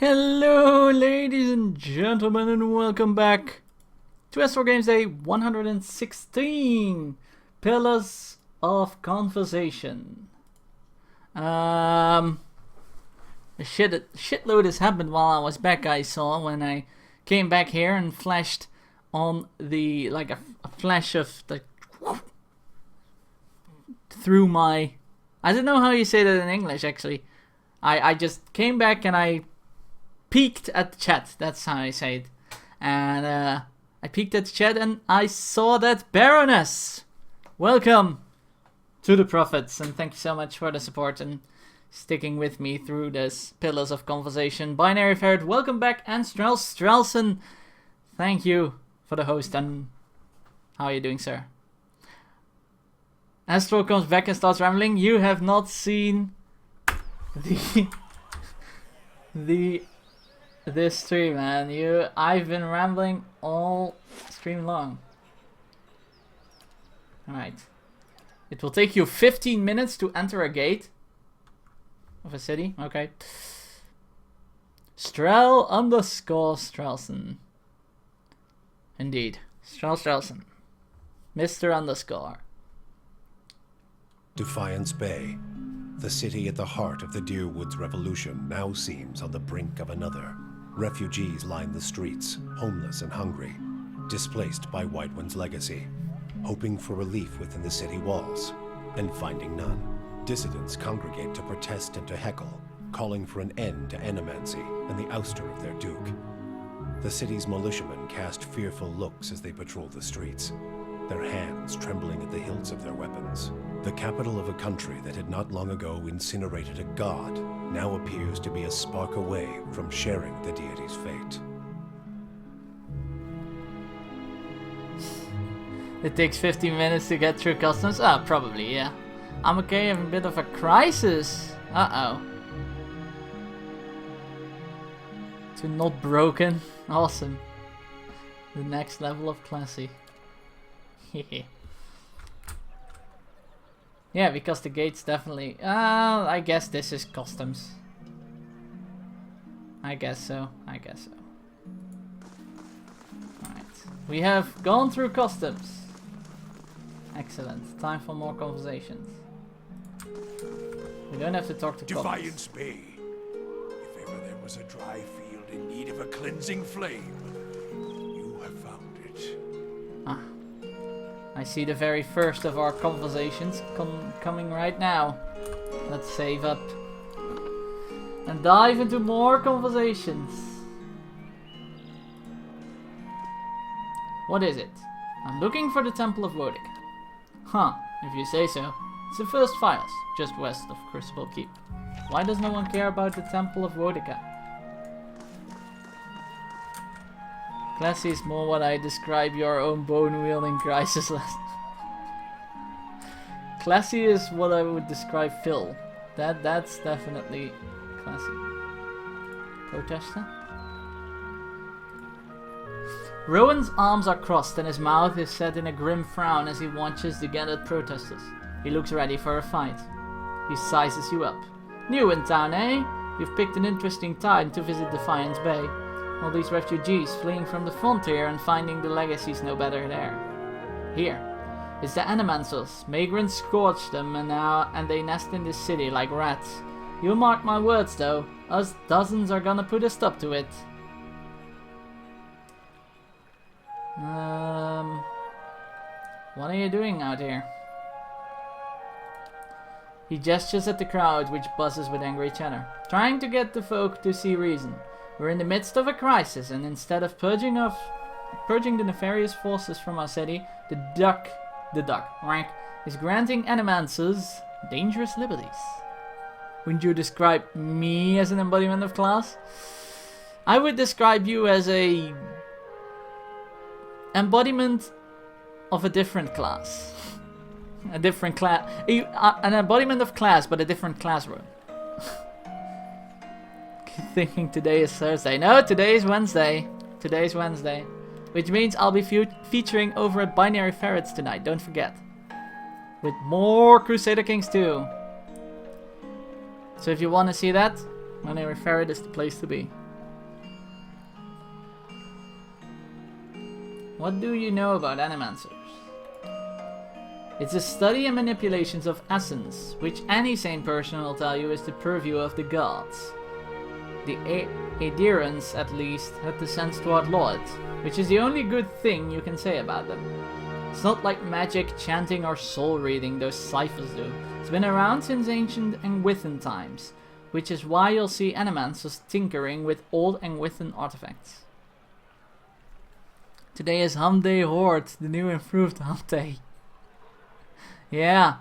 Hello ladies and gentlemen and welcome back to AstralGames Day 116 Pillars of Conversation. A shitload has happened while I was back. I saw when I came back here and flashed on the a flash of the through my, I don't know how you say that in English actually. I just came back and I peeked at the chat, that's how I say it. And I peeked at the chat and I saw that Baroness! Welcome to the Prophets, and thank you so much for the support and sticking with me through this Pillars of Conversation. Binary Ferret, welcome back, and Strelson, thank you for the host, and how are you doing, sir? Astral comes back and starts rambling. You have not seen this stream, man. I've been rambling all stream long. Alright. It will take you 15 minutes to enter a gate of a city. Okay. Strel_Strelson. Indeed. Strelson. Mr. _. Defiance Bay. The city at the heart of the Deerwoods Revolution now seems on the brink of another. Refugees line the streets, homeless and hungry, displaced by White One's legacy, hoping for relief within the city walls, and finding none. Dissidents congregate to protest and to heckle, calling for an end to animancy and the ouster of their duke. The city's militiamen cast fearful looks as they patrol the streets, their hands trembling at the hilts of their weapons. The capital of a country that had not long ago incinerated a god now appears to be a spark away from sharing the deity's fate. It takes 15 minutes to get through customs? Ah, probably, yeah. I'm okay, having a bit of a crisis. Uh-oh. To not broken. Awesome. The next level of classy. Yeah, because the gates definitely... I guess this is customs. I guess so. Alright. We have gone through customs. Excellent. Time for more conversations. We don't have to talk to Defiance Bay. If ever there was a dry field in need of a cleansing flame, you have found it. Ah. I see the very first of our conversations coming right now. Let's save up and dive into more conversations. What is it? I'm looking for the Temple of Wodic. Huh, if you say so. It's the first files, just west of Crucible Keep. Why does no one care about the Temple of Wodica? Classy is more what I describe your own bone-wielding crisis last. Classy is what I would describe Phil. That's definitely classy. Protester? Rowan's arms are crossed and his mouth is set in a grim frown as he watches the gathered protesters. He looks ready for a fight. He sizes you up. New in town, eh? You've picked an interesting time to visit Defiance Bay. All these refugees fleeing from the frontier and finding the legacies no better there. Here, it's the Animancers. Migrants scorched them and they nest in this city like rats. You mark my words though, us dozens are gonna put a stop to it. What are you doing out here? He gestures at the crowd, which buzzes with angry chatter, trying to get the folk to see reason. We're in the midst of a crisis, and instead of purging the nefarious forces from our city, the duck, rank, is granting Animancers dangerous liberties. Wouldn't you describe me as an embodiment of class? I would describe you as a embodiment of a different class. A different class. An embodiment of class, but a different classroom. Thinking today is Thursday. No, today is Wednesday. Today's Wednesday. Which means I'll be featuring over at Binary Ferrets tonight, don't forget. With more Crusader Kings 2. So if you want to see that, Binary Ferret is the place to be. What do you know about animancers? It's a study and manipulations of essence, which any sane person will tell you is the purview of the gods. The Adirans, at least, had the sense to outlaw it, which is the only good thing you can say about them. It's not like magic, chanting, or soul reading those ciphers do. It's been around since ancient Engwithan times, which is why you'll see animancers tinkering with old Engwithan artifacts. Today is Hump Day Horde, the new improved Hump Day. Yeah.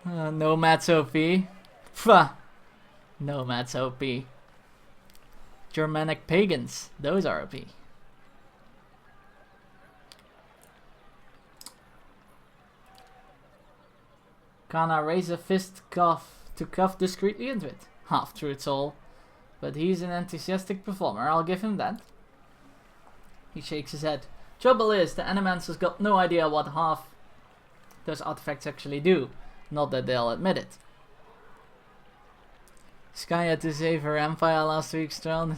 Nomads OP. Pfah. Nomads OP. Germanic pagans. Those are OP. Kana raise a fist to cuff discreetly into it. Half truths all. But he's an enthusiastic performer, I'll give him that. He shakes his head. Trouble is, the Animancers got no idea what half those artifacts actually do. Not that they'll admit it. Sky had to save her empire last week, Strand.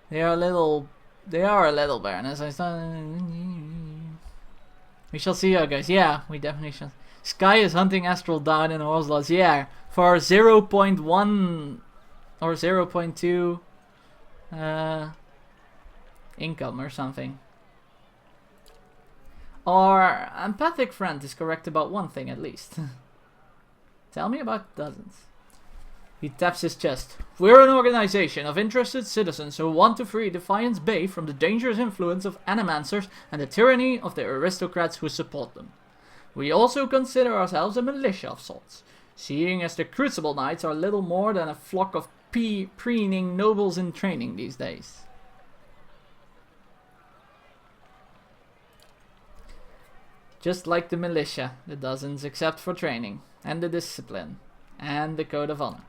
They are a little Baroness. We shall see how it goes. Yeah, we definitely shall. Sky is hunting Astral down in Horslots. Yeah, for 0.1 or 0.2 income or something. Our empathic friend is correct about one thing at least. Tell me about dozens. He taps his chest. We're an organization of interested citizens who want to free Defiance Bay from the dangerous influence of animancers and the tyranny of the aristocrats who support them. We also consider ourselves a militia of sorts, seeing as the Crucible Knights are little more than a flock of preening nobles in training these days. Just like the militia, the dozens except for training, and the discipline, and the code of honor.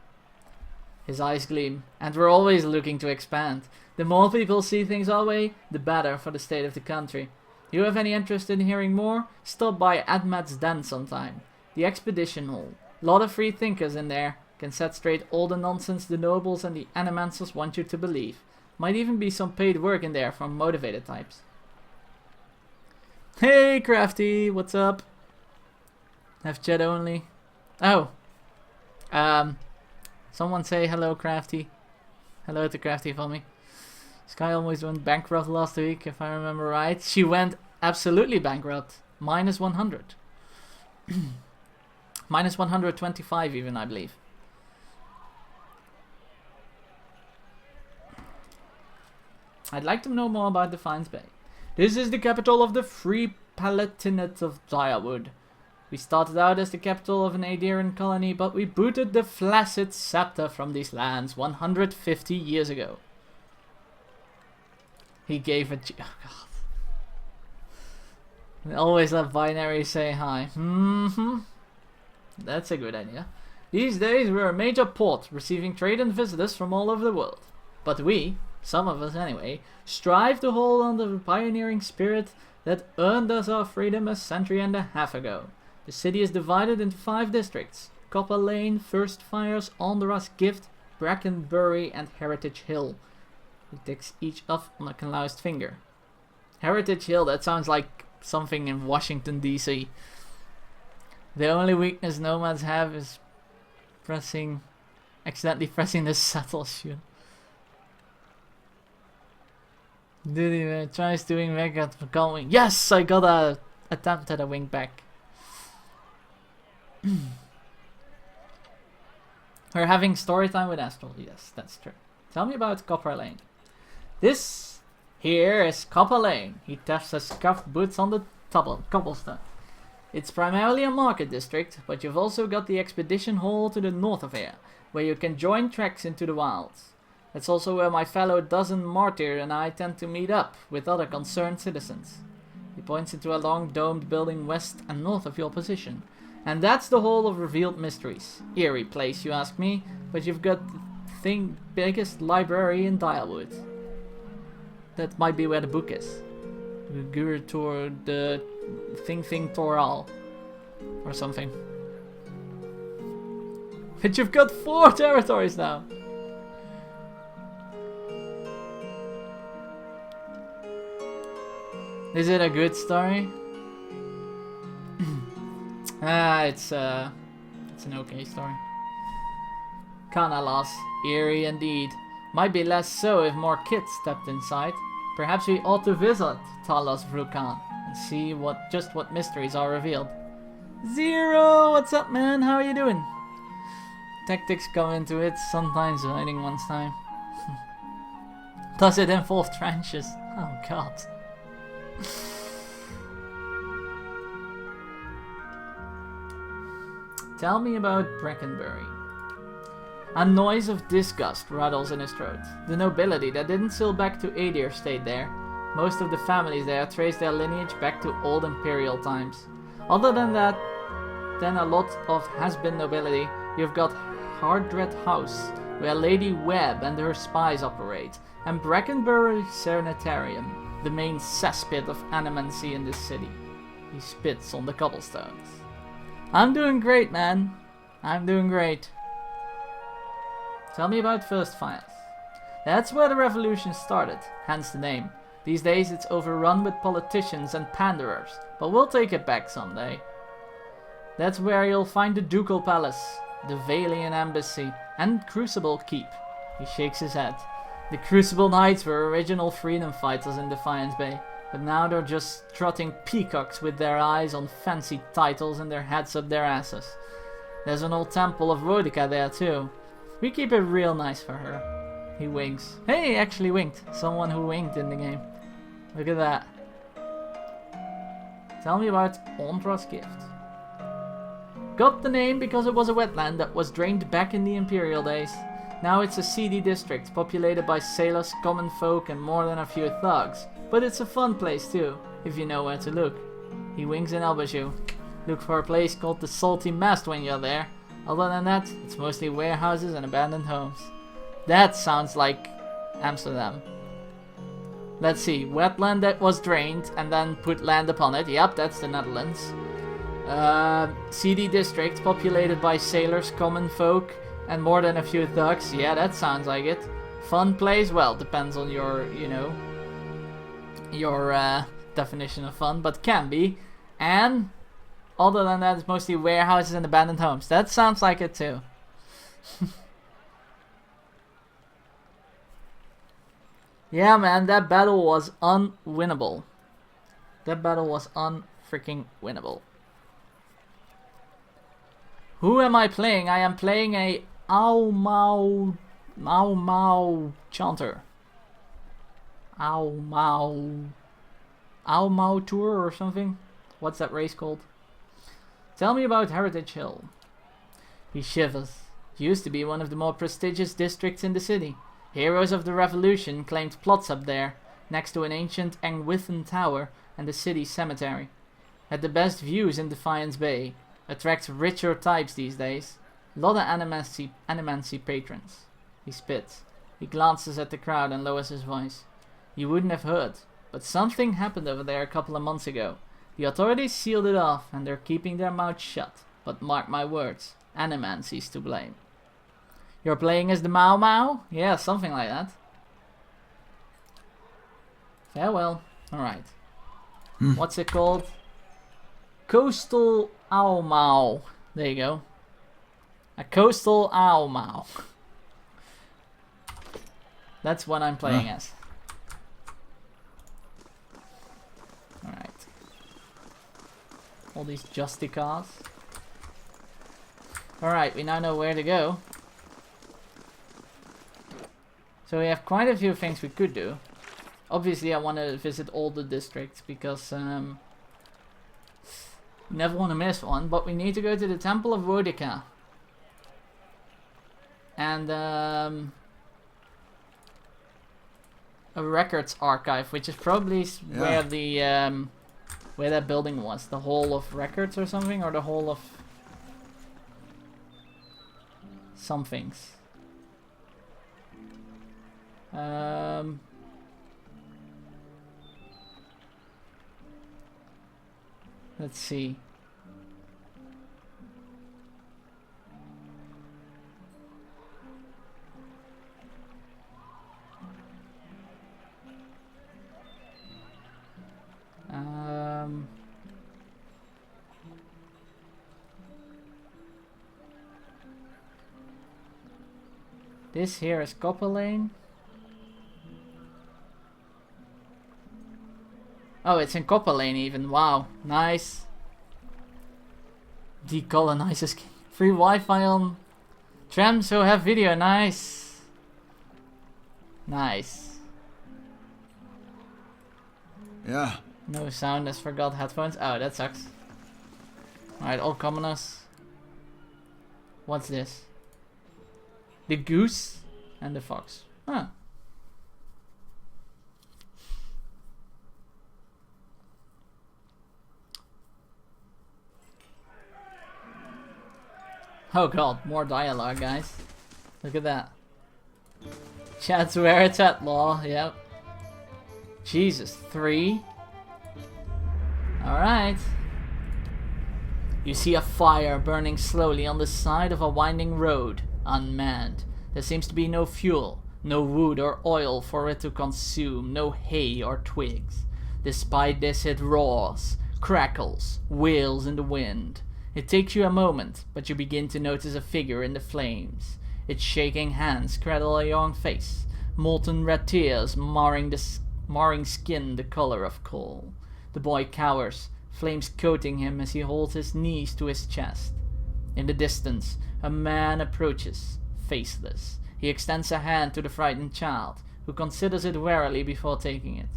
His eyes gleam, and we're always looking to expand. The more people see things our way, the better for the state of the country. You have any interest in hearing more? Stop by Admat's Den sometime. The expedition hall. Lot of free thinkers in there. Can set straight all the nonsense the nobles and the animancers want you to believe. Might even be some paid work in there for motivated types. Hey Crafty, what's up? Have chat only. Oh. Someone say hello Crafty. Hello to Crafty for me. Sky almost went bankrupt last week, if I remember right. She went absolutely bankrupt. Minus 100. Minus 125 even, I believe. I'd like to know more about Defiance Bay. This is the capital of the Free Palatinate of Direwood. We started out as the capital of an Adiran colony, but we booted the Flaccid Scepter from these lands 150 years ago. He gave a... Oh God. Always let Binary say hi. That's a good idea. These days we're a major port, receiving trade and visitors from all over the world. But we, some of us anyway, strive to hold on to the pioneering spirit that earned us our freedom a century and a half ago. The city is divided into 5 districts: Copper Lane, First Fires, Onderas Gift, Brackenbury and Heritage Hill. He takes each off on a calloused finger. Heritage Hill, that sounds like something in Washington DC. The only weakness nomads have is accidentally pressing the settle shoot. Did he tries doing mega for calming? Yes, I got a attempt at a wing back. We're having story time with Astral. Yes, that's true. Tell me about Copper Lane. This here is Copper Lane. He taps his scuffed boots on the cobblestone. It's primarily a market district, but you've also got the expedition hall to the north of here, where you can join treks into the wilds. That's also where my fellow dozen martyr and I tend to meet up with other concerned citizens. He points into a long domed building west and north of your position. And that's the Hall of Revealed Mysteries. Eerie place, you ask me, but you've got the biggest library in Direwood. That might be where the book is. The Thing Toral. Or something. But you've got 4 territories now. Is it a good story? It's an okay story. Kinda lost. Eerie indeed. Might be less so if more kids stepped inside. Perhaps we ought to visit Talos Vrukan and see just what mysteries are revealed. Zero! What's up, man? How are you doing? Tactics come into it, sometimes hiding one's time. Does it involve trenches? Oh god. Tell me about Brackenbury. A noise of disgust rattles in his throat. The nobility that didn't sail back to Adir stayed there. Most of the families there trace their lineage back to old imperial times. Other than that, then a lot of has-been nobility. You've got Hardred House, where Lady Webb and her spies operate, and Brackenbury Sanitarium, the main cesspit of animancy in this city. He spits on the cobblestones. I'm doing great, man. I'm doing great. Tell me about First Fires. That's where the revolution started, hence the name. These days it's overrun with politicians and panderers, but we'll take it back someday. That's where you'll find the Ducal Palace, the Valian Embassy, and Crucible Keep. He shakes his head. The Crucible Knights were original freedom fighters in Defiance Bay, but now they're just strutting peacocks with their eyes on fancy titles and their heads up their asses. There's an old temple of Rodica there too. We keep it real nice for her. He winks. Hey, he actually winked. Someone who winked in the game. Look at that. Tell me about Ondra's gift. Got the name because it was a wetland that was drained back in the Imperial days. Now it's a seedy district, populated by sailors, common folk, and more than a few thugs. But it's a fun place too, if you know where to look. He winks and elbows you. Look for a place called the Salty Mast when you're there. Other than that, it's mostly warehouses and abandoned homes. That sounds like Amsterdam. Let's see, wetland that was drained and then put land upon it. Yep, that's the Netherlands. Seedy district, populated by sailors, common folk, and more than a few thugs. Yeah, that sounds like it. Fun place? Well, depends on your, your definition of fun, but can be. And other than that, it's mostly warehouses and abandoned homes. That sounds like it too. Yeah, man, that battle was unwinnable. That battle was unfreaking winnable. Who am I playing? I am playing a Mau Mau chanter. Mau Mau Tour or something? What's that race called? Tell me about Heritage Hill. He shivers. Used to be one of the more prestigious districts in the city. Heroes of the Revolution claimed plots up there, next to an ancient Angwithan tower and the city cemetery. Had the best views in Defiance Bay. Attracts richer types these days. Lot of animancy patrons. He spits. He glances at the crowd and lowers his voice. You wouldn't have heard, but something happened over there a couple of months ago. The authorities sealed it off and they're keeping their mouths shut. But mark my words, animancy's to blame. You're playing as the Mau Mau? Yeah, something like that. Farewell. Alright. What's it called? Coastal Au Mau. There you go. A Coastal Au Mau. That's what I'm playing as. Alright. All these Justicars. Alright, we now know where to go. So we have quite a few things we could do. Obviously I want to visit all the districts because never want to miss one, but we need to go to the Temple of Rodica. And a records archive, which is probably where the where that building was, the Hall of Records or something, or the Hall of some things. Let's see. This here is Copper Lane. Oh, it's in Copper Lane even. Wow, nice. Decolonizers. Free Wi-Fi on tram, so have video. Nice. Nice. Yeah. No sound as forgot headphones. Oh, that sucks. Alright, all commoners. What's this? The goose and the fox. Huh. Oh god, more dialogue, guys. Look at that. Chat's where it's at, law. Yep. Jesus, 3. Alright. You see a fire burning slowly on the side of a winding road, unmanned. There seems to be no fuel, no wood or oil for it to consume, no hay or twigs. Despite this, it roars, crackles, wails in the wind. It takes you a moment, but you begin to notice a figure in the flames. Its shaking hands cradle a young face, molten red tears marring skin the color of coal. The boy cowers, flames coating him as he holds his knees to his chest. In the distance, a man approaches, faceless. He extends a hand to the frightened child, who considers it warily before taking it.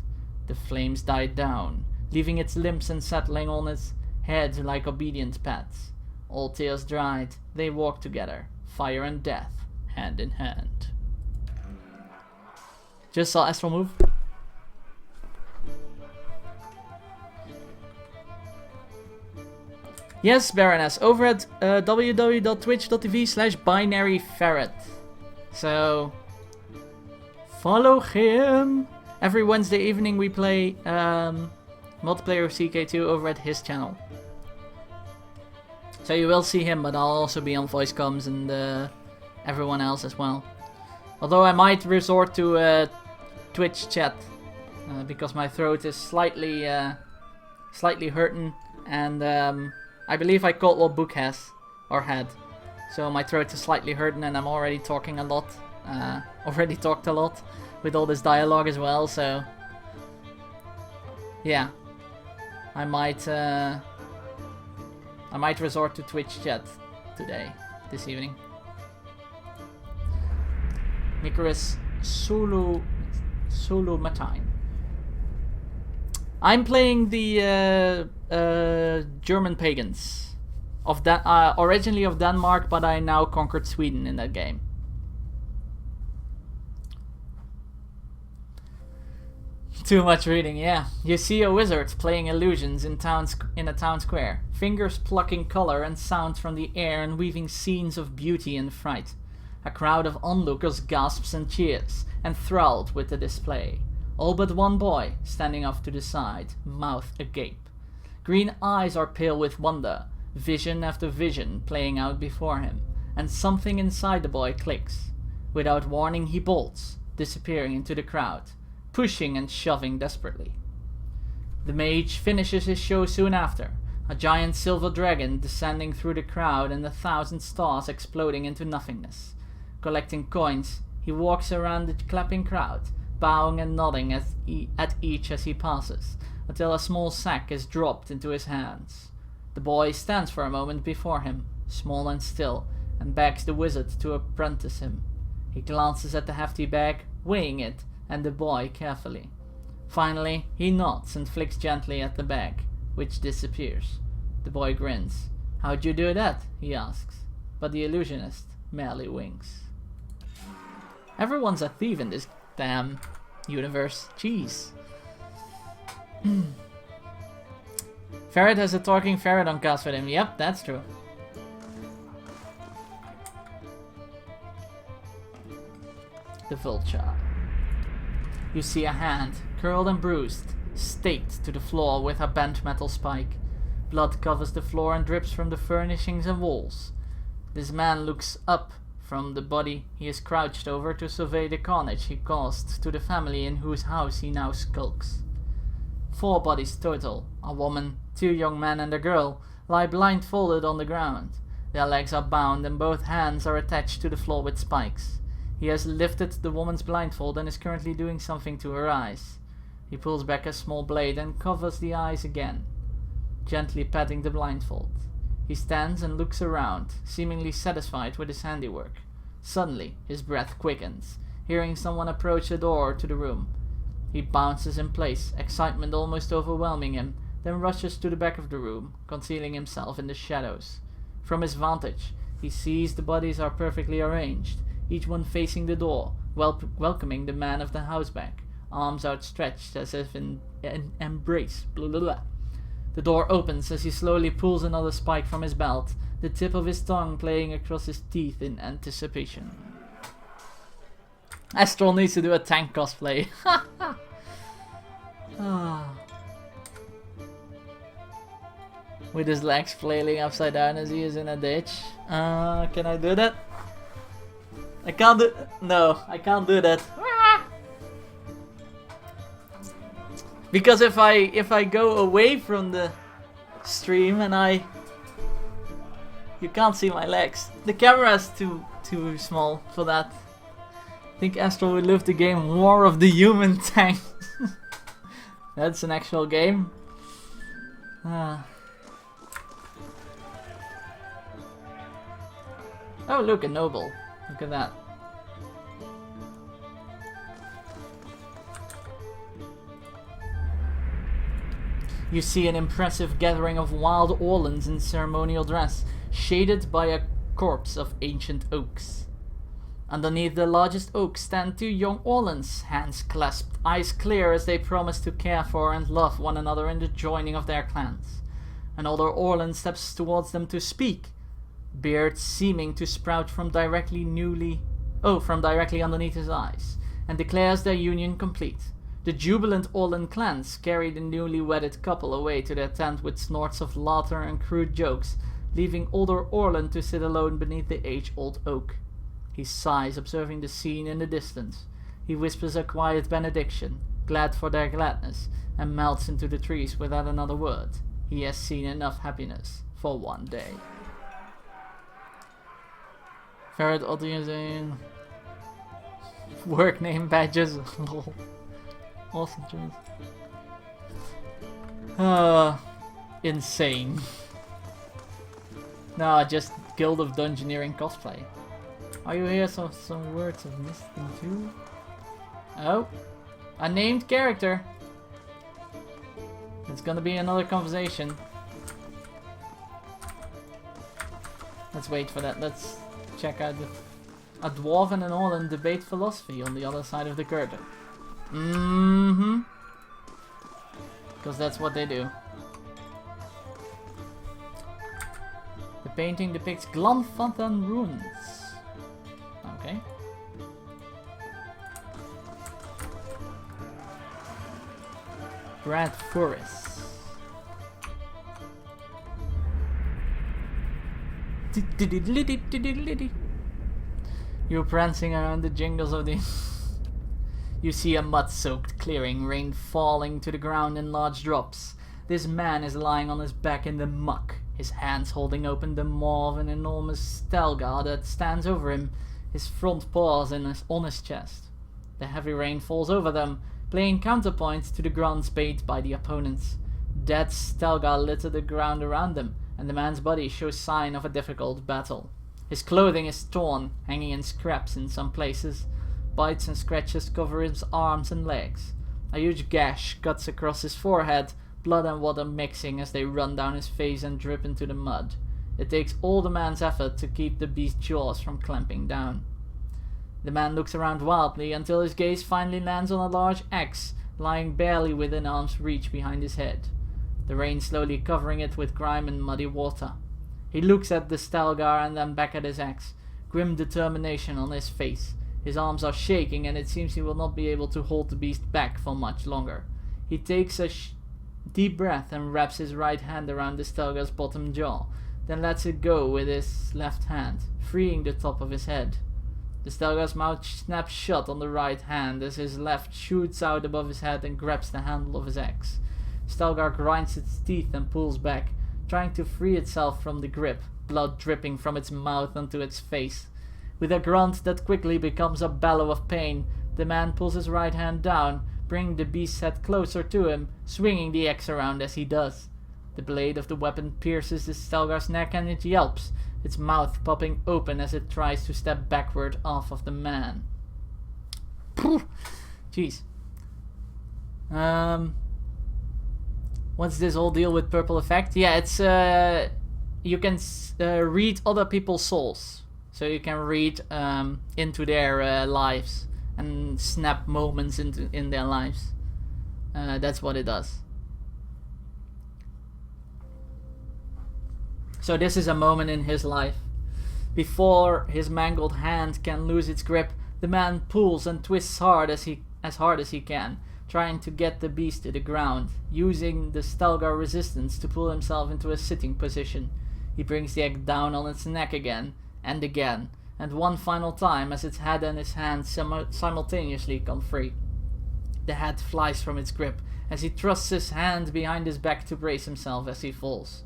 The flames die down, leaving its limbs unsettling on its head like obedient pets. All tears dried, they walk together, fire and death, hand in hand. Just saw Astral move. Yes, Baroness, over at www.twitch.tv/binaryferret. So, follow him. Every Wednesday evening we play multiplayer of CK2 over at his channel. So you will see him, but I'll also be on voice comms and everyone else as well. Although I might resort to Twitch chat because my throat is slightly hurting, and I believe I caught what Book has or had. So my throat is slightly hurting, and I'm already talking a lot. Already talked a lot with all this dialogue as well. So yeah, I might resort to Twitch chat this evening. Nicholas Sulu Matine. I'm playing the German pagans of that originally of Denmark, but I now conquered Sweden in that game. Too much reading, yeah. You see a wizard playing illusions in a town square, fingers plucking color and sound from the air and weaving scenes of beauty and fright. A crowd of onlookers gasps and cheers, enthralled with the display. All but one boy, standing off to the side, mouth agape. Green eyes are pale with wonder, vision after vision playing out before him, and something inside the boy clicks. Without warning he bolts, disappearing into the crowd, pushing and shoving desperately. The mage finishes his show soon after, a giant silver dragon descending through the crowd and 1,000 stars exploding into nothingness. Collecting coins, he walks around the clapping crowd, bowing and nodding at each as he passes, until a small sack is dropped into his hands. The boy stands for a moment before him, small and still, and begs the wizard to apprentice him. He glances at the hefty bag, weighing it, and the boy carefully. Finally, he nods and flicks gently at the bag, which disappears. The boy grins. "How'd you do that?" he asks, but the illusionist merely winks. Everyone's a thief in this damn universe. Jeez. Ferret has a talking ferret on cast with him. Yep, that's true. The vulture. You see a hand, curled and bruised, staked to the floor with a bent metal spike. Blood covers the floor and drips from the furnishings and walls. This man looks up from the body he is crouched over to survey the carnage he caused to the family in whose house he now skulks. 4 bodies total, a woman, 2 young men and a girl, lie blindfolded on the ground. Their legs are bound and both hands are attached to the floor with spikes. He has lifted the woman's blindfold and is currently doing something to her eyes. He pulls back a small blade and covers the eyes again, gently patting the blindfold. He stands and looks around, seemingly satisfied with his handiwork. Suddenly, his breath quickens, hearing someone approach the door to the room. He bounces in place, excitement almost overwhelming him, then rushes to the back of the room, concealing himself in the shadows. From his vantage, he sees the bodies are perfectly arranged, each one facing the door, welcoming the man of the house back, arms outstretched as if in embrace. Blah, blah, blah. The door opens as he slowly pulls another spike from his belt, the tip of his tongue playing across his teeth in anticipation. Astral needs to do a tank cosplay. With his legs flailing upside down as he is in a ditch. Can I do that? I can't do... No, I can't do that. Because if I go away from the stream and you can't see my legs. The camera is too small for that. I think Astral would love the game War of the Human Tank. That's an actual game. Oh, look, a noble. Look at that. You see an impressive gathering of wild Orlans in ceremonial dress, shaded by a corpse of ancient oaks. Underneath the largest oak stand two young Orlans, hands clasped, eyes clear as they promise to care for and love one another in the joining of their clans. An older Orlan steps towards them to speak, beard seeming to sprout from directly underneath his eyes, and declares their union complete. The jubilant Orlan clans carry the newly wedded couple away to their tent with snorts of laughter and crude jokes, leaving older Orlan to sit alone beneath the age-old oak. He sighs, observing the scene in the distance. He whispers a quiet benediction, glad for their gladness, and melts into the trees without another word. He has seen enough happiness for one day. Ferret audience work name badges. Awesome choice. Insane. No, just Guild of Dungeoneering cosplay. Are you here? Some words of wisdom too? Oh, a named character. It's gonna be another conversation. Let's wait for that. Let's check out a dwarf and an Orlan debate philosophy on the other side of the curtain. Because that's what they do. The painting depicts Glanfathan ruins. Okay. Brad Forrest. You're prancing around the jingles of the... You see a mud-soaked clearing, rain falling to the ground in large drops. This man is lying on his back in the muck, his hands holding open the maw of an enormous stelgar that stands over him, his front paws on his chest. The heavy rain falls over them, playing counterpoint to the grunts paid by the opponents. Dead stelgar litter the ground around them, and the man's body shows sign of a difficult battle. His clothing is torn, hanging in scraps in some places. Bites and scratches cover his arms and legs. A huge gash cuts across his forehead, blood and water mixing as they run down his face and drip into the mud. It takes all the man's effort to keep the beast's jaws from clamping down. The man looks around wildly until his gaze finally lands on a large axe lying barely within arm's reach behind his head, the rain slowly covering it with grime and muddy water. He looks at the stelgar and then back at his axe, grim determination on his face. His arms are shaking and it seems he will not be able to hold the beast back for much longer. He takes a deep breath and wraps his right hand around the stelgar's bottom jaw, then lets it go with his left hand, freeing the top of his head. The stelgar's mouth snaps shut on the right hand as his left shoots out above his head and grabs the handle of his axe. Stelgar grinds its teeth and pulls back, trying to free itself from the grip, blood dripping from its mouth onto its face. With a grunt that quickly becomes a bellow of pain, the man pulls his right hand down, bringing the beast's head closer to him, swinging the axe around as he does. The blade of the weapon pierces the Stelgar's neck and it yelps, its mouth popping open as it tries to step backward off of the man. Jeez. What's this whole deal with purple effect? Yeah, it's you can read other people's souls. So you can read into their lives and snap moments in their lives. That's what it does. So this is a moment in his life. Before his mangled hand can lose its grip, the man pulls and twists hard as he can, trying to get the beast to the ground, using the Stelgar resistance to pull himself into a sitting position. He brings the egg down on its neck again, and again, and one final time as its head and his hand simultaneously come free. The head flies from its grip as he thrusts his hand behind his back to brace himself as he falls.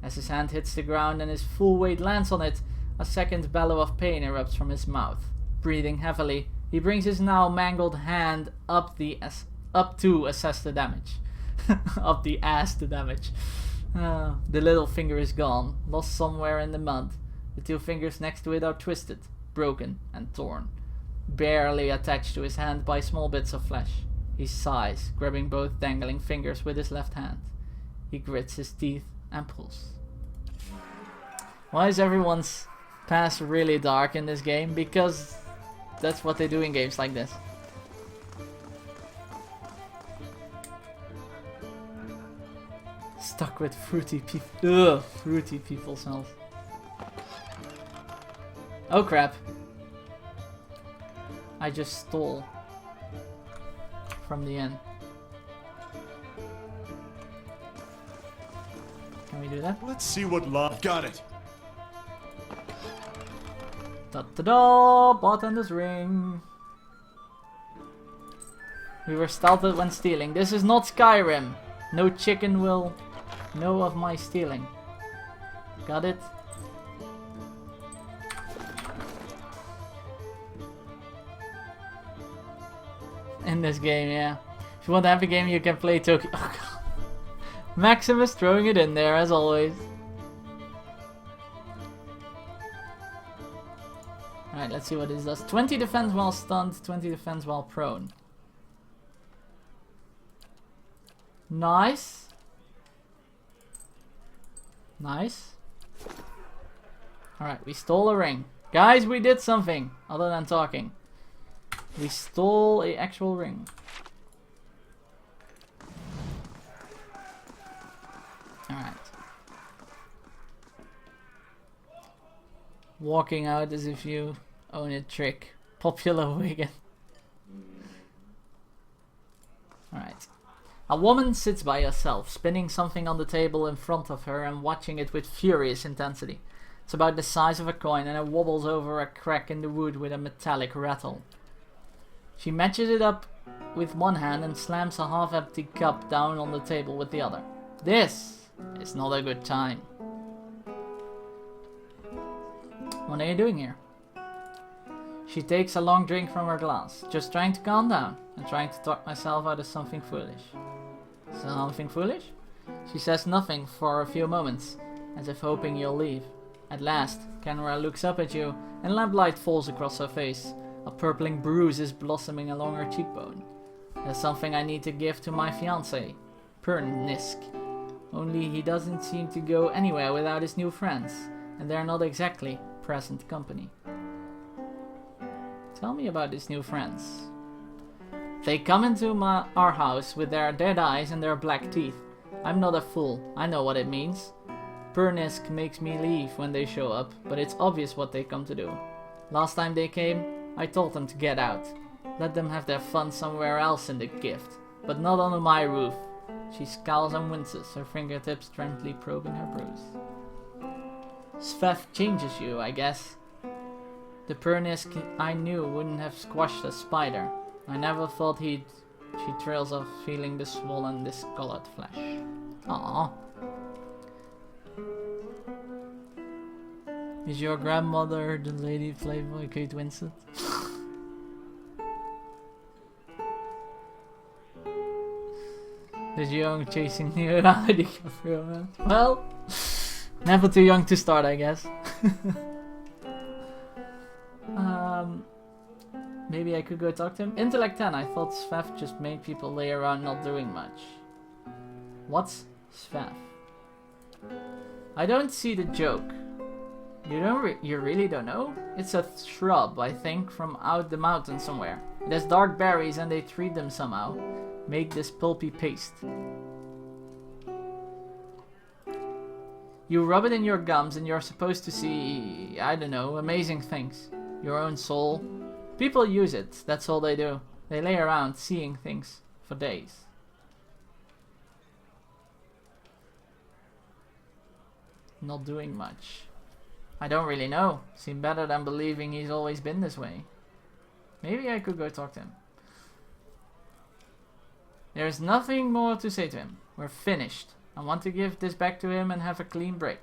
As his hand hits the ground and his full weight lands on it, a second bellow of pain erupts from his mouth. Breathing heavily, he brings his now mangled hand up to assess the damage. Up the ass the damage. The little finger is gone, lost somewhere in the mud. The two fingers next to it are twisted, broken and torn, barely attached to his hand by small bits of flesh. He sighs, grabbing both dangling fingers with his left hand. He grits his teeth and pulls. Why is everyone's past really dark in this game? Because that's what they do in games like this. Stuck with fruity people. Ugh, fruity people's health. Oh crap. I just stole from the inn. Can we do that? Let's see what love. Got it. Da-da-da! Bartender's ring. We were stealthed when stealing. This is not Skyrim. No chicken will know of my stealing. Got it? In this game, yeah. If you want to have a game, you can play Tokyo. Oh, God. Maximus throwing it in there, as always. Alright, let's see what this does. 20 defense while stunned, 20 defense while prone. Nice. Nice. Alright, we stole a ring. Guys, we did something other than talking. We stole an actual ring. Alright. Walking out as if you own a trick. Popular Wigan. Alright. A woman sits by herself, spinning something on the table in front of her and watching it with furious intensity. It's about the size of a coin and it wobbles over a crack in the wood with a metallic rattle. She matches it up with one hand and slams a half-empty cup down on the table with the other. This is not a good time. What are you doing here? She takes a long drink from her glass, just trying to calm down and trying to talk myself out of something foolish. Something foolish? She says nothing for a few moments, as if hoping you'll leave. At last, Kenra looks up at you and lamplight falls across her face. A purpling bruise is blossoming along her cheekbone. There's something I need to give to my fiancé, Pernisk. Only he doesn't seem to go anywhere without his new friends, and they're not exactly present company. Tell me about his new friends. They come into our house with their dead eyes and their black teeth. I'm not a fool, I know what it means. Pernisk makes me leave when they show up, but it's obvious what they come to do. Last time they came, I told them to get out. Let them have their fun somewhere else in the gift, but not under my roof. She scowls and winces, her fingertips gently probing her bruise. Svev changes you, I guess. The Pernisk I knew wouldn't have squashed a spider. I never thought he'd... She trails off, feeling the swollen, discolored flesh. Aww. Is your grandmother the lady played by Kate Winslet? The young chasing Leonardo DiCaprio, man. Well, never too young to start, I guess. Maybe I could go talk to him. Intellect 10, I thought Svev just made people lay around not doing much. What's Svev? I don't see the joke. You really don't know? It's a shrub, I think, from out the mountain somewhere. It has dark berries and they treat them somehow. Make this pulpy paste. You rub it in your gums and you're supposed to see, I don't know, amazing things. Your own soul. People use it, that's all they do. They lay around seeing things for days. Not doing much. I don't really know. Seems better than believing he's always been this way. Maybe I could go talk to him. There's nothing more to say to him. We're finished. I want to give this back to him and have a clean break.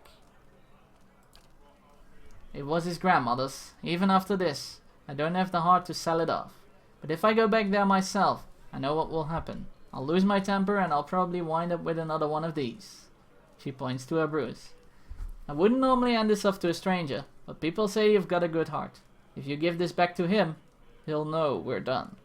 It was his grandmother's. Even after this, I don't have the heart to sell it off. But if I go back there myself, I know what will happen. I'll lose my temper and I'll probably wind up with another one of these. She points to a bruise. I wouldn't normally hand this off to a stranger, but people say you've got a good heart. If you give this back to him, he'll know we're done.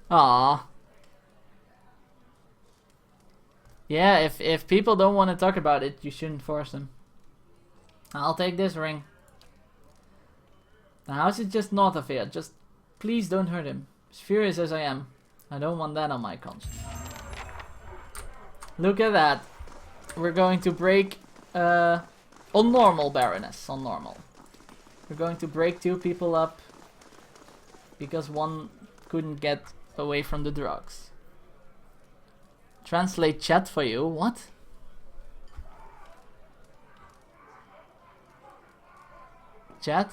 Ah. Yeah, if people don't want to talk about it, you shouldn't force them. I'll take this ring. The house is just north of here. Just please don't hurt him. As furious as I am, I don't want that on my conscience. Look at that. We're going to break on normal, Baroness. On normal. We're going to break 2 people up because one couldn't get away from the drugs. Translate chat for you. What? Chat?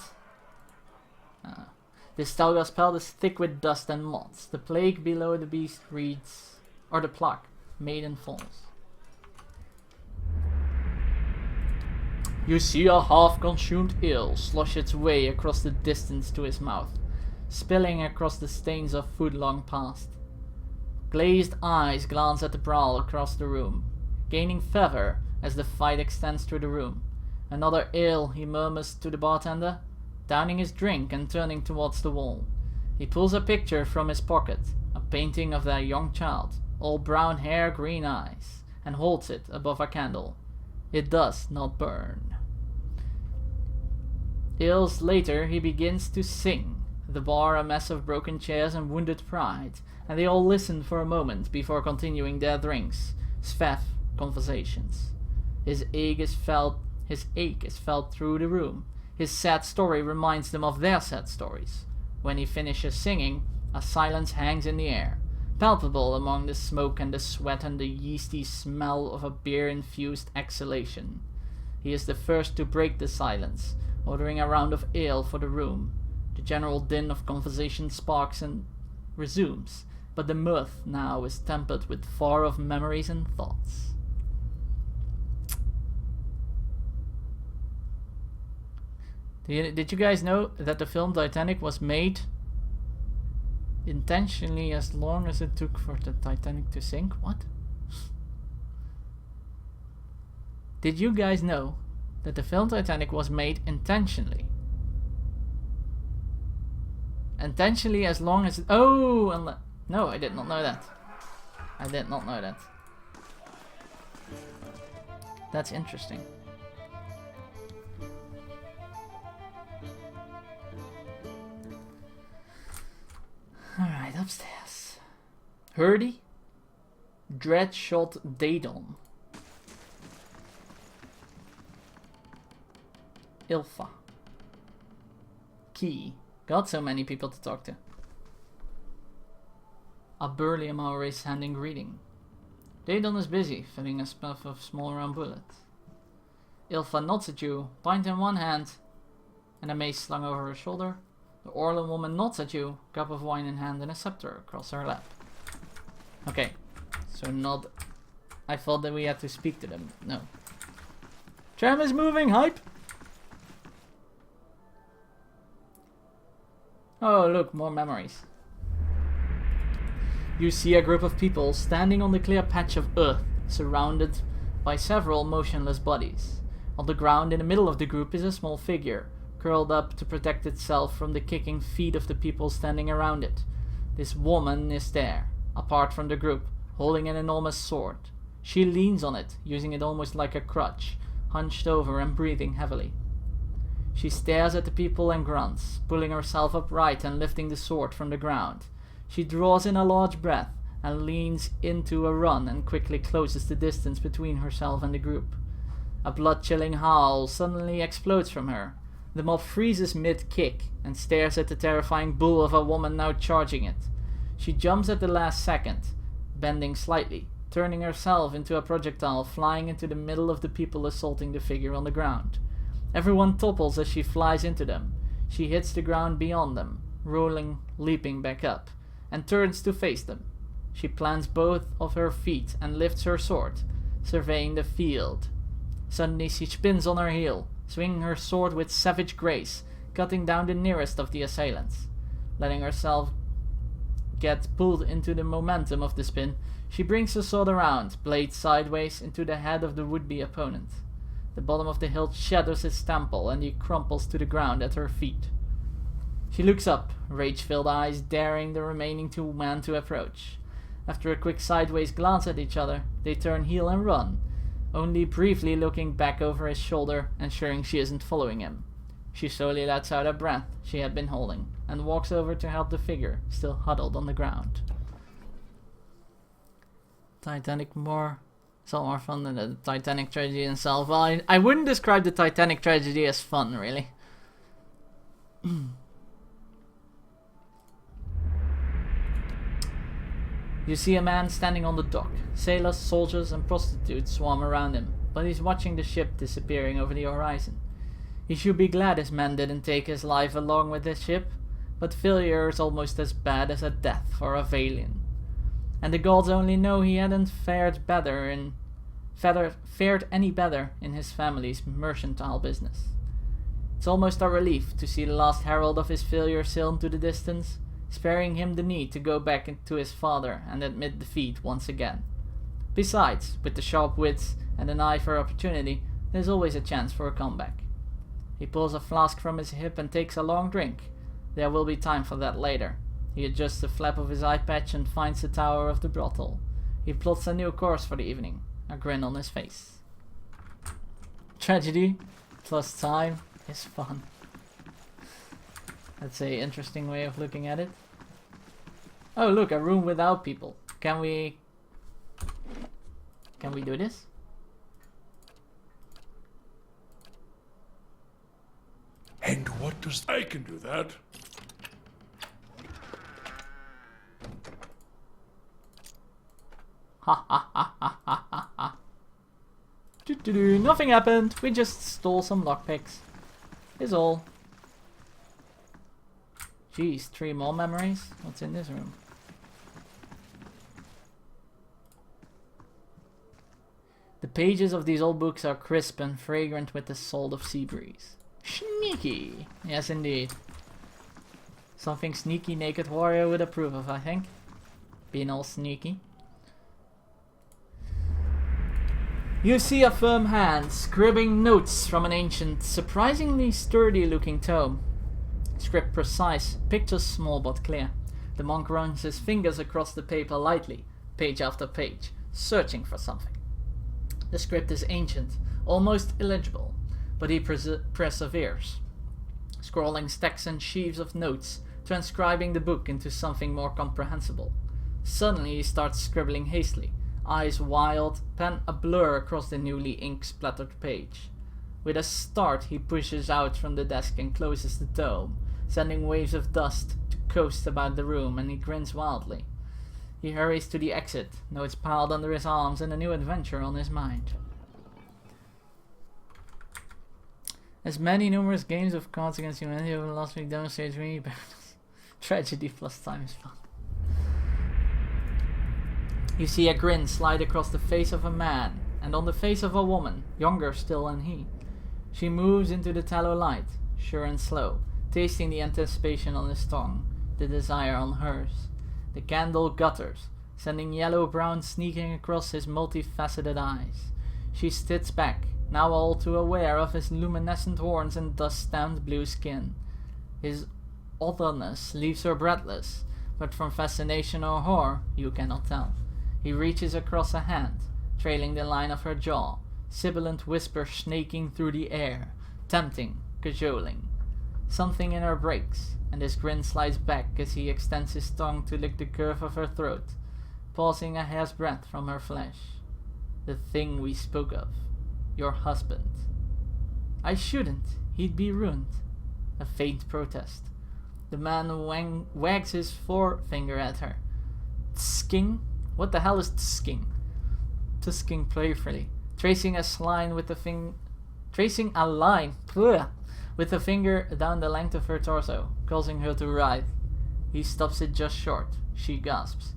This Stalga spell is thick with dust and moths. The plague below the beast reads, or the plaque, maiden falls. You see a half-consumed eel slosh its way across the distance to his mouth, spilling across the stains of food long past. Glazed eyes glance at the brawl across the room, gaining fervor as the fight extends through the room. Another ale, he murmurs to the bartender, downing his drink and turning towards the wall. He pulls a picture from his pocket, a painting of their young child, all brown hair, green eyes, and holds it above a candle. It does not burn. Ills later, he begins to sing, the bar a mess of broken chairs and wounded pride, and they all listen for a moment before continuing their drinks. Svev conversations. His ache is felt through the room. His sad story reminds them of their sad stories. When he finishes singing, a silence hangs in the air, palpable among the smoke and the sweat and the yeasty smell of a beer-infused exhalation. He is the first to break the silence, ordering a round of ale for the room. The general din of conversation sparks and resumes, but the mirth now is tempered with far-off memories and thoughts. Did you guys know that the film Titanic was made intentionally as long as it took for the Titanic to sink? What? Did you guys know that the film Titanic was made intentionally? Intentionally as long as it... Oh! No, I did not know that. I did not know that. That's interesting. Alright, upstairs. Hurdy. Dreadshot Daedon. Ilfa. Key. Got so many people to talk to. A burly Maoris handing greeting. Daedon is busy, filling a puff of small round bullets. Ilfa nods at you, pint in one hand, and a mace slung over her shoulder. The Orlan woman nods at you, cup of wine in hand and a scepter across her lap. Okay, so not... I thought that we had to speak to them. No. Tram is moving, hype! Oh, look, more memories. You see a group of people standing on the clear patch of earth, surrounded by several motionless bodies. On the ground in the middle of the group is a small figure, curled up to protect itself from the kicking feet of the people standing around it. This woman is there, apart from the group, holding an enormous sword. She leans on it, using it almost like a crutch, hunched over and breathing heavily. She stares at the people and grunts, pulling herself upright and lifting the sword from the ground. She draws in a large breath and leans into a run and quickly closes the distance between herself and the group. A blood-chilling howl suddenly explodes from her. The mob freezes mid-kick and stares at the terrifying bull of a woman now charging it. She jumps at the last second, bending slightly, turning herself into a projectile flying into the middle of the people assaulting the figure on the ground. Everyone topples as she flies into them. She hits the ground beyond them, rolling, leaping back up, and turns to face them. She plants both of her feet and lifts her sword, surveying the field. Suddenly she spins on her heel, swinging her sword with savage grace, cutting down the nearest of the assailants. Letting herself get pulled into the momentum of the spin, she brings the sword around, blade sideways, into the head of the would-be opponent. The bottom of the hilt shatters his temple and he crumples to the ground at her feet. She looks up, rage-filled eyes daring the remaining two men to approach. After a quick sideways glance at each other, they turn heel and run, only briefly looking back over his shoulder, ensuring she isn't following him. She slowly lets out a breath she had been holding, and walks over to help the figure, still huddled on the ground. Titanic it's all more fun than the Titanic tragedy itself. Well, I wouldn't describe the Titanic tragedy as fun, really. You see a man standing on the dock. Sailors, soldiers and prostitutes swarm around him, but he's watching the ship disappearing over the horizon. He should be glad his men didn't take his life along with the ship, but failure is almost as bad as a death for a Valian. And the gods only know he hadn't fared any better in his family's mercantile business. It's almost a relief to see the last herald of his failure sail into the distance, sparing him the need to go back to his father and admit defeat once again. Besides, with the sharp wits and an eye for opportunity, there's always a chance for a comeback. He pulls a flask from his hip and takes a long drink. There will be time for that later. He adjusts the flap of his eye patch and finds the tower of the brothel. He plots a new course for the evening, a grin on his face. Tragedy plus time is fun. That's an interesting way of looking at it. Oh look, a room without people. Can we do this? And what does... I can do that. Ha ha ha ha ha ha ha. Nothing happened. We just stole some lockpicks. Is all. Jeez, 3 more memories? What's in this room? The pages of these old books are crisp and fragrant with the salt of sea breeze. Sneaky! Yes, indeed. Something sneaky naked warrior would approve of, I think. Being all sneaky. You see a firm hand scribbling notes from an ancient, surprisingly sturdy-looking tome. Script precise, pictures small but clear. The monk runs his fingers across the paper lightly, page after page, searching for something. The script is ancient, almost illegible, but he perseveres, scrolling stacks and sheaves of notes, transcribing the book into something more comprehensible. Suddenly he starts scribbling hastily, eyes wild, pen a blur across the newly ink-splattered page. With a start he pushes out from the desk and closes the tome, sending waves of dust to coast about the room, and he grins wildly. He hurries to the exit, notes piled under his arms and a new adventure on his mind. As many numerous games of Cards Against Humanity over the last week demonstrate really tragedy plus time is fun. You see a grin slide across the face of a man, and on the face of a woman, younger still than he. She moves into the tallow light, sure and slow, tasting the anticipation on his tongue, the desire on hers. The candle gutters, sending yellow-brown sneaking across his multifaceted eyes. She sits back, now all too aware of his luminescent horns and dust-stamped blue skin. His otherness leaves her breathless, but from fascination or horror, you cannot tell. He reaches across a hand, trailing the line of her jaw, sibilant whisper snaking through the air, tempting, cajoling. Something in her breaks, and his grin slides back as he extends his tongue to lick the curve of her throat, pausing a hair's breadth from her flesh. The thing we spoke of. Your husband. I shouldn't. He'd be ruined. A faint protest. The man wags his forefinger at her. Tsking? What the hell is tsking? Tusking playfully, tracing a line with the finger down the length of her torso, causing her to writhe. He stops it just short. She gasps.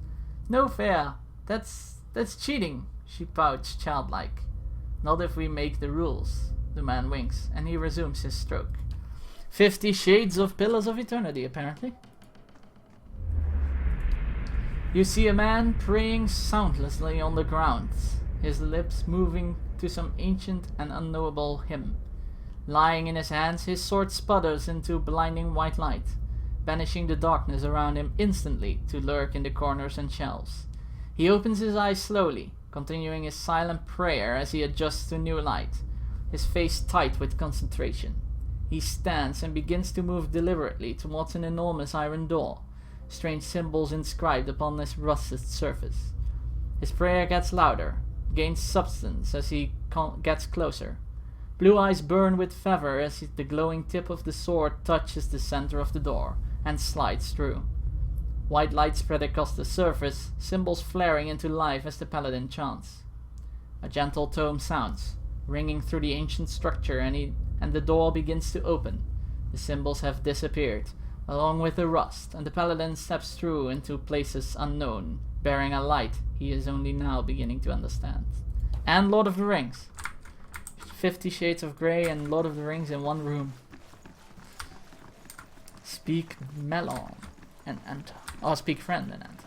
No fair. That's cheating, she pouts childlike. Not if we make the rules. The man winks, and he resumes his stroke. 50 Shades of Pillars of Eternity, apparently. You see a man praying soundlessly on the ground, his lips moving to some ancient and unknowable hymn. Lying in his hands, his sword sputters into blinding white light, banishing the darkness around him instantly to lurk in the corners and shelves. He opens his eyes slowly, continuing his silent prayer as he adjusts to new light, his face tight with concentration. He stands and begins to move deliberately towards an enormous iron door, strange symbols inscribed upon its rusted surface. His prayer gets louder, gains substance as he gets closer. Blue eyes burn with fervor as the glowing tip of the sword touches the center of the door and slides through. White light spread across the surface, symbols flaring into life as the paladin chants. A gentle tone sounds, ringing through the ancient structure, and the door begins to open. The symbols have disappeared, along with the rust, and the paladin steps through into places unknown, bearing a light he is only now beginning to understand. And Lord of the Rings. 50 Shades of Grey and Lord of the Rings in one room. Speak melon and enter. Oh, speak friend and enter.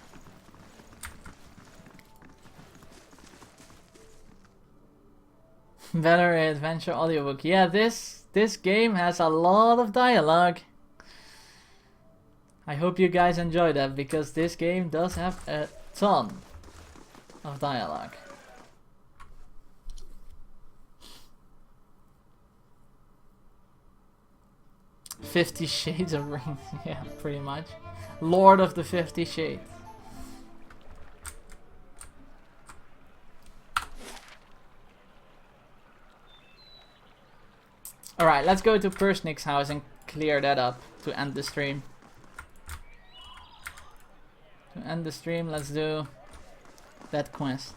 Better adventure audiobook. Yeah, this game has a lot of dialogue. I hope you guys enjoy that, because this game does have a ton of dialogue. "50 Shades of Rings," yeah, pretty much. Lord of the 50 Shades. Alright, let's go to Persnick's house and clear that up to end the stream. To end the stream, let's do that quest.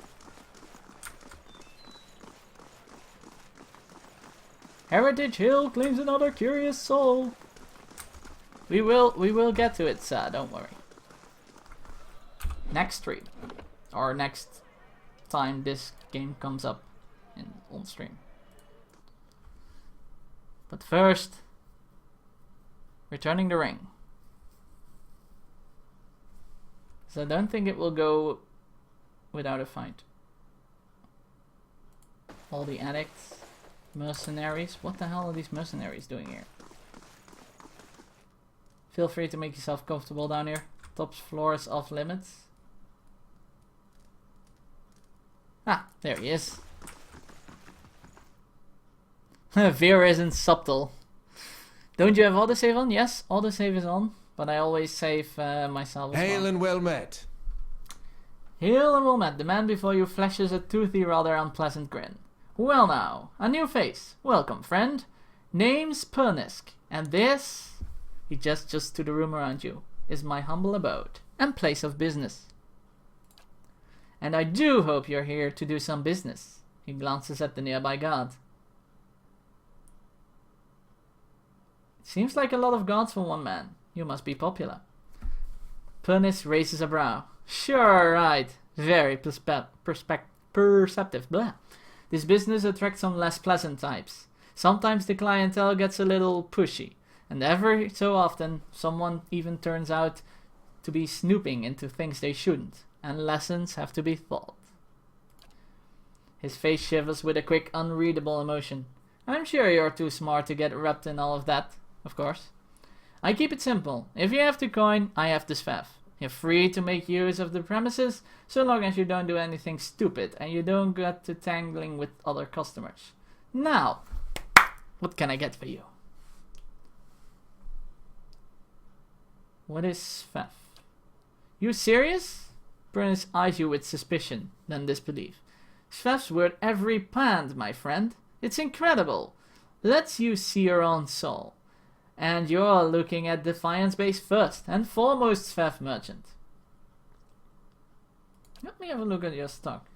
Heritage Hill claims another curious soul. We will get to it, sir, don't worry. Next stream. Or next time this game comes up on stream. But first, returning the ring. So I don't think it will go without a fight. All the addicts, mercenaries. What the hell are these mercenaries doing here? Feel free to make yourself comfortable down here. Top floor is off limits. Ah, there he is. Vera isn't subtle. Don't you have autosave on? Yes, autosave is on. But I always save myself as well. Hail and well met. Hail and well met. The man before you flashes a toothy, rather unpleasant grin. Well now, a new face. Welcome, friend. Name's Pernisk, and this, he gestures to the room around you, is my humble abode and place of business. And I do hope you're here to do some business. He glances at the nearby guard. Seems like a lot of gods for one man. You must be popular. Pernis raises a brow. Sure, right. Very perceptive. Blah. This business attracts some less pleasant types. Sometimes the clientele gets a little pushy, and every so often someone even turns out to be snooping into things they shouldn't, and lessons have to be taught. His face shivers with a quick, unreadable emotion. I'm sure you're too smart to get wrapped in all of that, of course. I keep it simple. If you have the coin, I have the SVEF. You're free to make use of the premises, so long as you don't do anything stupid and you don't get to tangling with other customers. Now, what can I get for you? What is SVEF? You serious? Bernice eyes you with suspicion, then disbelief. SVEF's worth every pound, my friend. It's incredible. Lets you see your own soul. And you're looking at Defiance Base first and foremost SVEF merchant. Let me have a look at your stock.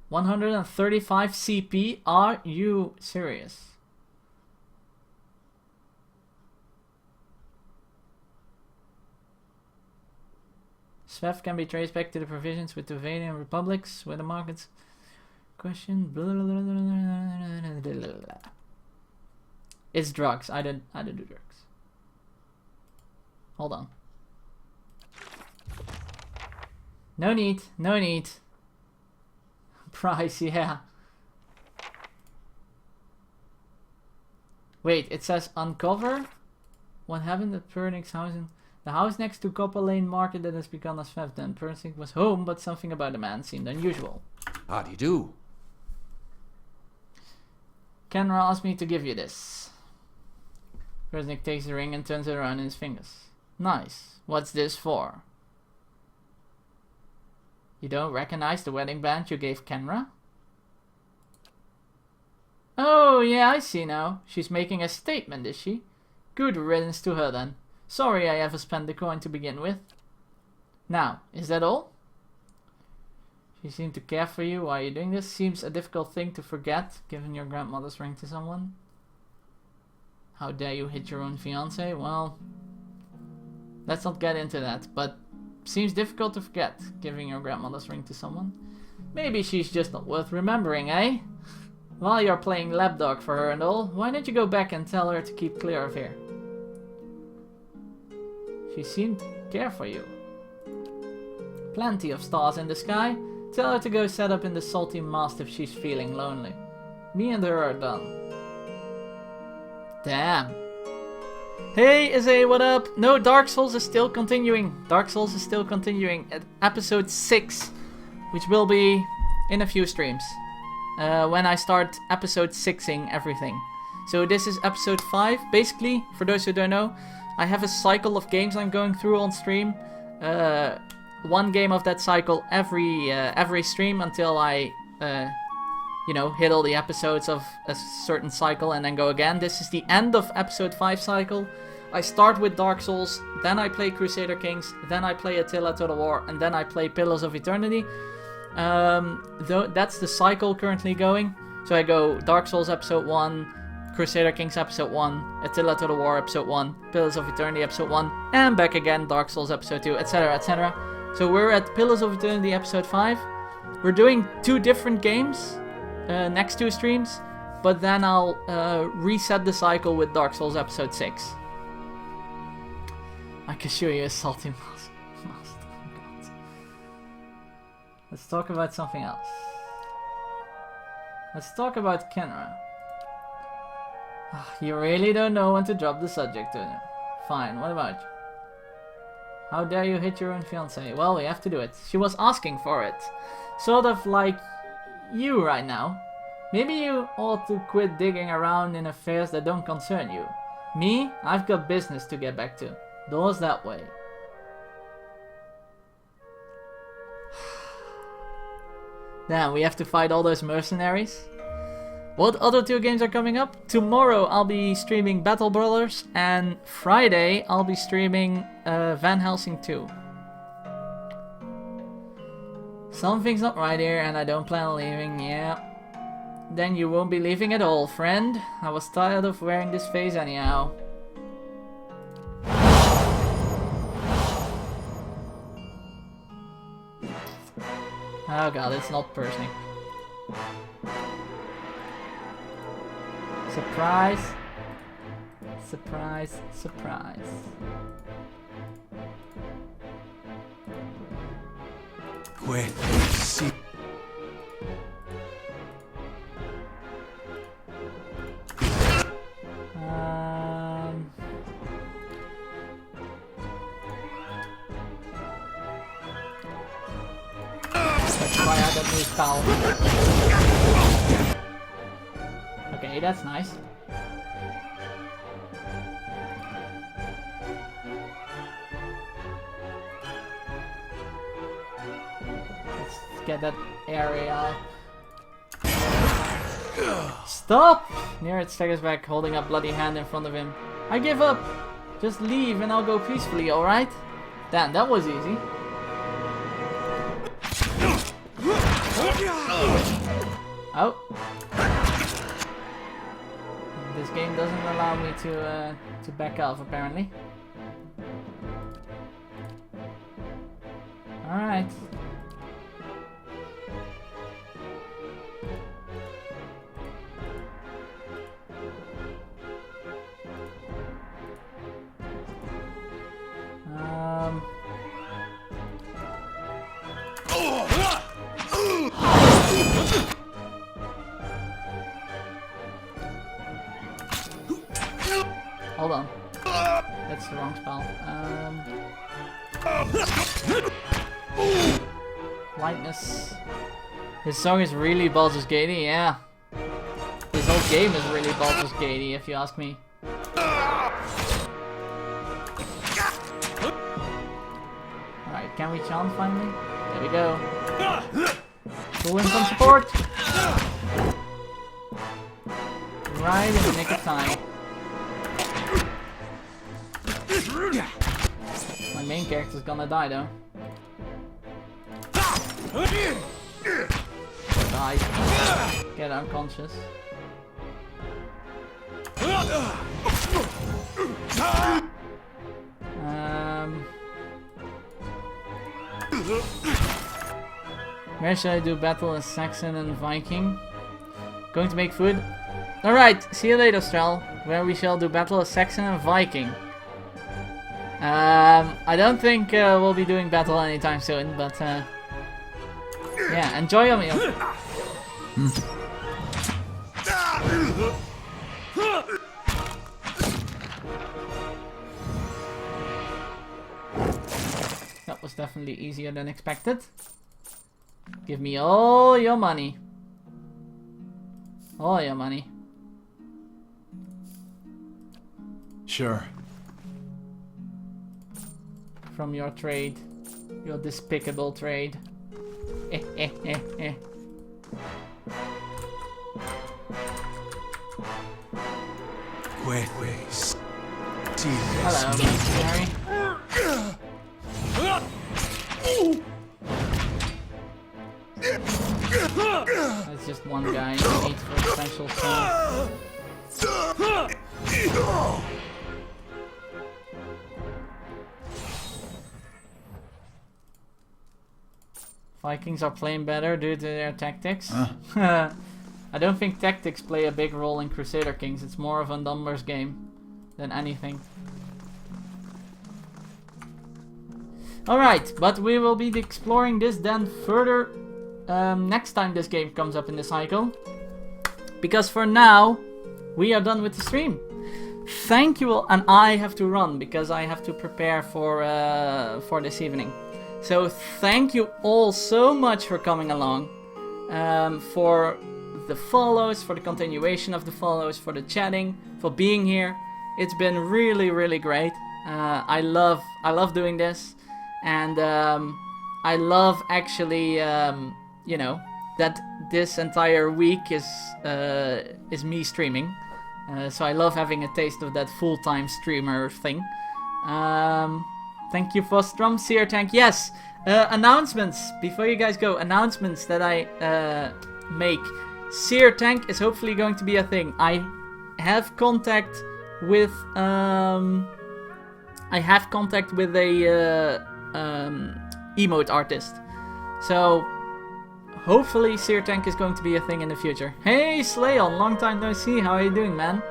135 CP, are you serious? SVEF can be traced back to the provisions with the Valian republics, where the markets... Question... It's drugs. I don't do drugs. Hold on. No need. No need. Price, yeah. Wait, it says uncover? What happened at Pernix's house in... The house next to Copper Lane Market that has become a SVEF then. Pernix was home, but something about the man seemed unusual. How do you do? Kenra asked me to give you this. Persnick takes the ring and turns it around in his fingers. Nice. What's this for? You don't recognize the wedding band you gave Kenra? Oh, yeah, I see now. She's making a statement, is she? Good riddance to her then. Sorry I ever spent the coin to begin with. Now, is that all? She seemed to care for you while you're doing this. Seems a difficult thing to forget, giving your grandmother's ring to someone. How dare you hit your own fiance? Well, let's not get into that, but seems difficult to forget, giving your grandmother's ring to someone. Maybe she's just not worth remembering, eh? While you're playing lapdog for her and all, why don't you go back and tell her to keep clear of here? She seemed to care for you. Plenty of stars in the sky. Tell her to go set up in the Salty Mast if she's feeling lonely. Me and her are done. Damn. Hey, Izzy, what up? No, Dark Souls is still continuing. Dark Souls is still continuing at episode 6, which will be in a few streams. When I start episode 6ing everything. So this is episode 5. Basically, for those who don't know, I have a cycle of games I'm going through on stream. One game of that cycle every stream until I, hit all the episodes of a certain cycle and then go again. This is the end of episode 5 cycle. I start with Dark Souls, then I play Crusader Kings, then I play Attila Total War, and then I play Pillars of Eternity. That's the cycle currently going. So I go Dark Souls episode 1, Crusader Kings episode 1, Attila Total War episode 1, Pillars of Eternity episode 1, and back again Dark Souls episode 2, etc, etc. So we're at Pillars of Eternity episode 5. We're doing 2 different games, next 2 streams, but then I'll reset the cycle with Dark Souls episode 6. I can show you a salty mask. Oh God. Let's talk about something else. Let's talk about Kenra. You really don't know when to drop the subject, do you? Fine, what about you? How dare you hit your own fiancé? Well, we have to do it. She was asking for it. Sort of like you right now. Maybe you ought to quit digging around in affairs that don't concern you. Me? I've got business to get back to. Doors that way. Damn, we have to fight all those mercenaries? What other 2 games are coming up? Tomorrow I'll be streaming Battle Brothers, and Friday I'll be streaming Van Helsing 2. Something's not right here and I don't plan on leaving, yeah. Then you won't be leaving at all, friend. I was tired of wearing this face anyhow. Oh god, it's not Persnick. Surprise! Surprise, surprise. Wait, see. Let's try out that new spell. Okay, that's nice. Let's get that area. Stop! Nearest staggers back, holding a bloody hand in front of him. I give up! Just leave and I'll go peacefully, alright? Damn, that was easy. Oh. This game doesn't allow me to back off, apparently. Alright. Hold on. That's the wrong spell. Lightness. This song is really Baldur's Gatey, yeah. This whole game is really Baldur's Gatey, if you ask me. Alright, can we chant finally? There we go. Pull in some support! Right in the nick of time. My main character's gonna die though. Die. Get unconscious. Where should I do battle as Saxon and Viking? Going to make food? Alright, see you later, Astral. Where we shall do battle as Saxon and Viking. I don't think we'll be doing battle anytime soon, but yeah, enjoy your meal. That was definitely easier than expected. Give me all your money. All your money. Sure. From your trade. Your despicable trade. Wait. Hello, mercenary. That's just one guy who needs for special stuff. Vikings are playing better due to their tactics. I don't think tactics play a big role in Crusader Kings. It's more of a numbers game than anything. Alright, but we will be exploring this then further next time this game comes up in the cycle. Because for now, we are done with the stream. Thank you all, and I have to run because I have to prepare for this evening. So thank you all so much for coming along, for the follows, for the continuation of the follows, for the chatting, for being here. It's been really, really great. I love doing this, and I love actually, you know, that this entire week is me streaming. So I love having a taste of that full-time streamer thing. Thank you for Stromseer Tank. Yes, announcements. Before you guys go, announcements that I make. Seer Tank is hopefully going to be a thing. I have contact with a emote artist. So hopefully Seer Tank is going to be a thing in the future. Hey Slayon, long time no see. How are you doing, man?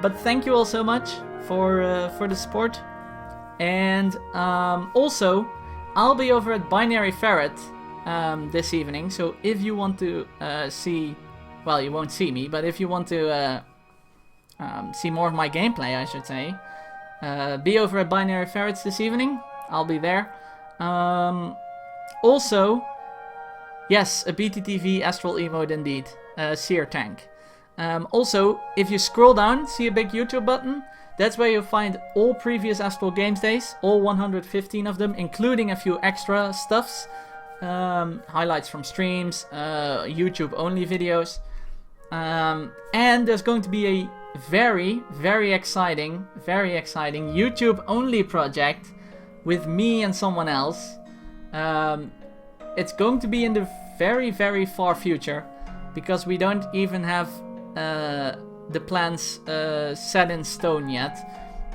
But thank you all so much for the support. And also, I'll be over at Binary Ferret this evening. So if you want to see, well, you won't see me, but if you want to see more of my gameplay, I should say, be over at Binary Ferrets this evening. I'll be there. Also, yes, a BTTV Astral emote indeed, Seer Tank. Also, if you scroll down, see a big YouTube button. That's where you'll find all previous Astral Games days, all 115 of them, including a few extra stuffs, highlights from streams, YouTube only videos. And there's going to be a very, very exciting YouTube only project with me and someone else. It's going to be in the very, very far future, because we don't even have the plans set in stone yet.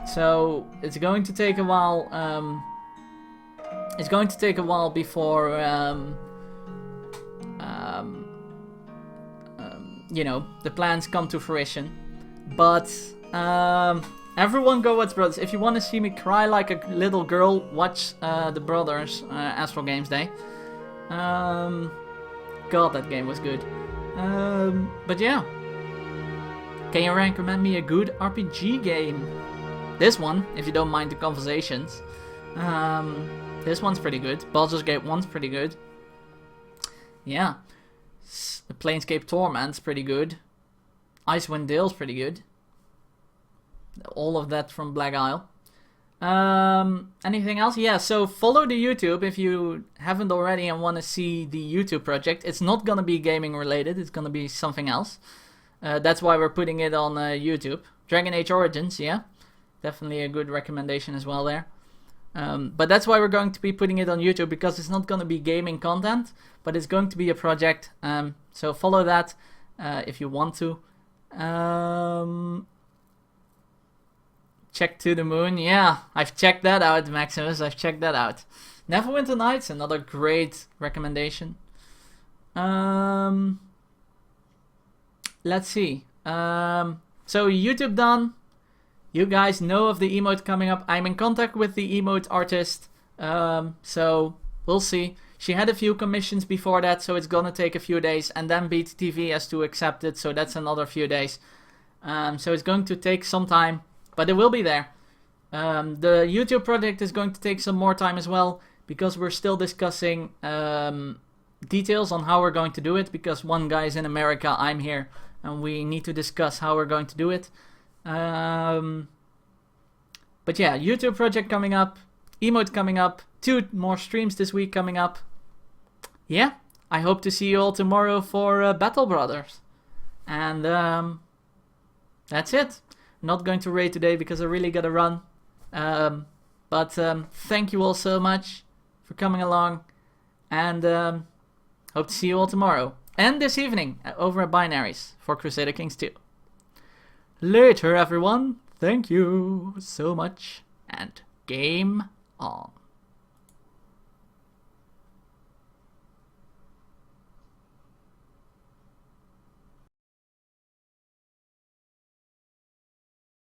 So it's going to take a while. It's going to take a while before you know, the plans come to fruition. But everyone go watch Brothers. If you want to see me cry like a little girl, watch the Brothers Astral Games Day. God, that game was good. But yeah. Can you recommend me a good RPG game? This one, if you don't mind the conversations. This one's pretty good. Baldur's Gate 1's pretty good. Yeah. Planescape Torment's pretty good. Icewind Dale's pretty good. All of that from Black Isle. Anything else? Yeah, so follow the YouTube if you haven't already and want to see the YouTube project. It's not gonna be gaming related, it's gonna be something else. That's why we're putting it on YouTube. Dragon Age Origins, yeah. Definitely a good recommendation as well there. But that's why we're going to be putting it on YouTube, because it's not going to be gaming content, but it's going to be a project. So follow that if you want to. Check to the Moon. Yeah, I've checked that out, Maximus. I've checked that out. Neverwinter Nights, another great recommendation. Let's see. So YouTube done. You guys know of the emote coming up. I'm in contact with the emote artist. So we'll see. She had a few commissions before that, so it's gonna take a few days. And then BTTV has to accept it, so that's another few days. So it's going to take some time, but it will be there. The YouTube project is going to take some more time as well, because we're still discussing details on how we're going to do it, because one guy is in America, I'm here, and we need to discuss how we're going to do it. But yeah, YouTube project coming up, emote coming up, 2 more streams this week coming up. Yeah, I hope to see you all tomorrow for Battle Brothers. And that's it. Not going to raid today because I really gotta run. But thank you all so much for coming along. And hope to see you all tomorrow. And this evening over at Binaries for Crusader Kings 2. Later, everyone. Thank you so much. And game on.